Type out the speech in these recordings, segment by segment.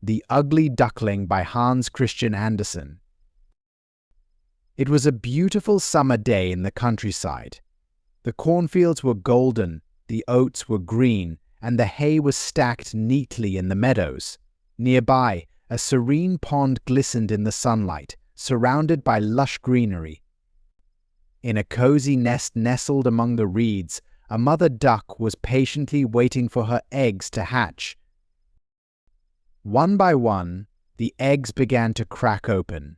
The Ugly Duckling by Hans Christian Andersen. It was a beautiful summer day in the countryside. The cornfields were golden, the oats were green, and the hay was stacked neatly in the meadows. Nearby, a serene pond glistened in the sunlight, surrounded by lush greenery. In a cozy nest nestled among the reeds, a mother duck was patiently waiting for her eggs to hatch. One by one, the eggs began to crack open.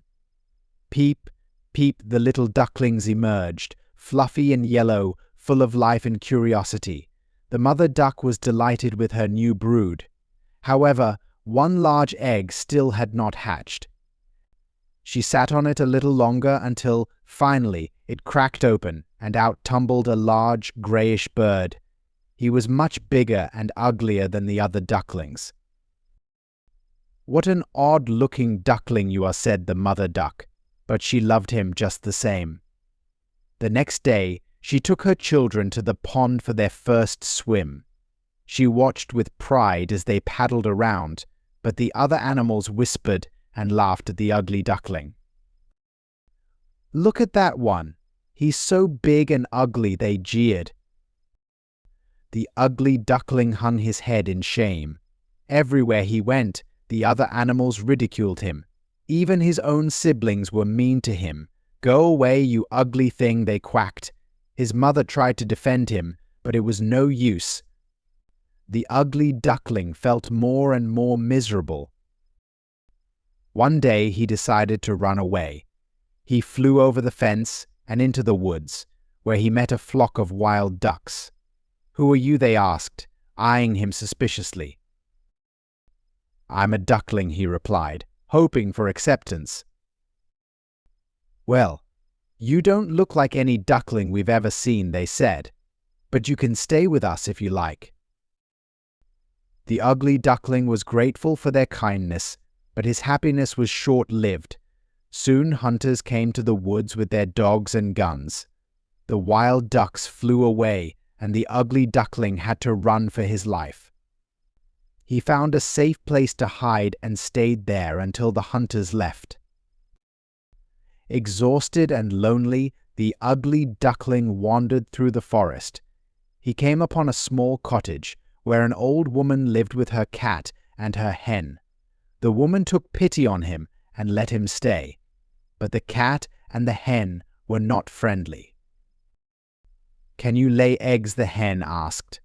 Peep, peep, the little ducklings emerged, fluffy and yellow, full of life and curiosity. The mother duck was delighted with her new brood. However, one large egg still had not hatched. She sat on it a little longer until, finally, it cracked open, and out tumbled a large, grayish bird. He was much bigger and uglier than the other ducklings. "What an odd-looking duckling you are," said the mother duck, but she loved him just the same. The next day, she took her children to the pond for their first swim. She watched with pride as they paddled around, but the other animals whispered and laughed at the ugly duckling. "Look at that one. He's so big and ugly," they jeered. The ugly duckling hung his head in shame. Everywhere he went, the other animals ridiculed him. Even his own siblings were mean to him. "Go away, you ugly thing," they quacked. His mother tried to defend him, but it was no use. The ugly duckling felt more and more miserable. One day he decided to run away. He flew over the fence and into the woods, where he met a flock of wild ducks. "Who are you?" they asked, eyeing him suspiciously. "I'm a duckling," he replied, hoping for acceptance. "Well, you don't look like any duckling we've ever seen," they said, "but you can stay with us if you like." The ugly duckling was grateful for their kindness, but his happiness was short-lived. Soon hunters came to the woods with their dogs and guns. The wild ducks flew away, and the ugly duckling had to run for his life. He found a safe place to hide and stayed there until the hunters left. Exhausted and lonely, the ugly duckling wandered through the forest. He came upon a small cottage where an old woman lived with her cat and her hen. The woman took pity on him and let him stay, but the cat and the hen were not friendly. "Can you lay eggs?" the hen asked.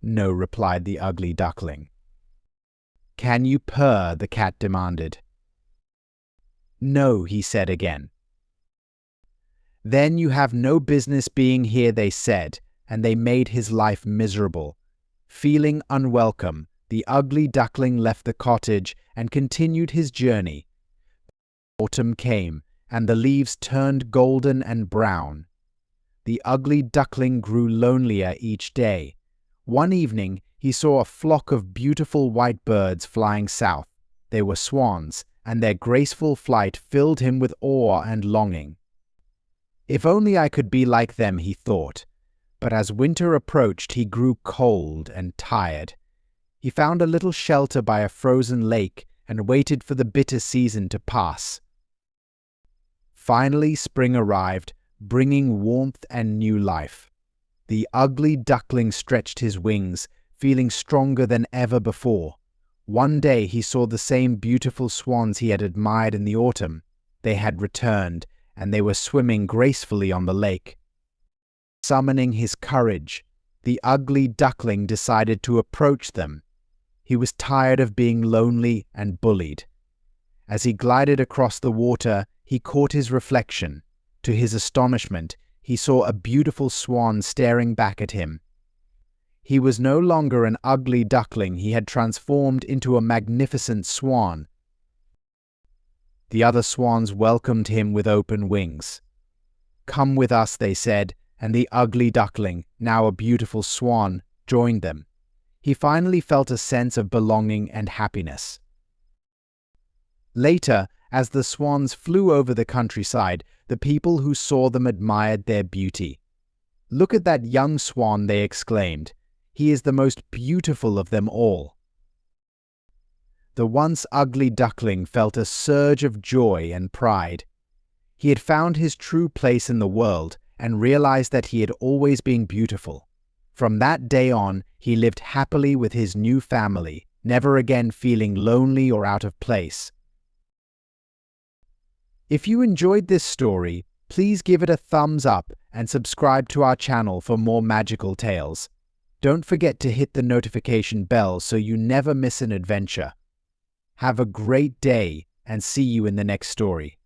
"No," replied the ugly duckling. "Can you purr?" the cat demanded. "No," he said again. "Then you have no business being here," they said, and they made his life miserable. Feeling unwelcome, the ugly duckling left the cottage and continued his journey. Autumn came, and the leaves turned golden and brown. The ugly duckling grew lonelier each day. One evening, he saw a flock of beautiful white birds flying south. They were swans, and their graceful flight filled him with awe and longing. "If only I could be like them," he thought. But as winter approached, he grew cold and tired. He found a little shelter by a frozen lake and waited for the bitter season to pass. Finally, spring arrived, bringing warmth and new life. The ugly duckling stretched his wings, feeling stronger than ever before. One day he saw the same beautiful swans he had admired in the autumn. They had returned, and they were swimming gracefully on the lake. Summoning his courage, the ugly duckling decided to approach them. He was tired of being lonely and bullied. As he glided across the water, he caught his reflection. To his astonishment, he saw a beautiful swan staring back at him. He was no longer an ugly duckling. He had transformed into a magnificent swan. The other swans welcomed him with open wings. "Come with us," they said, and the ugly duckling, now a beautiful swan, joined them. He finally felt a sense of belonging and happiness. Later, as the swans flew over the countryside, the people who saw them admired their beauty. "Look at that young swan," they exclaimed. "He is the most beautiful of them all." the once ugly duckling felt a surge of joy and pride. He had found his true place in the world and realized that he had always been beautiful. From that day on, he lived happily with his new family, never again feeling lonely or out of place. If you enjoyed this story, please give it a thumbs up and subscribe to our channel for more magical tales. Don't forget to hit the notification bell so you never miss an adventure. Have a great day and see you in the next story.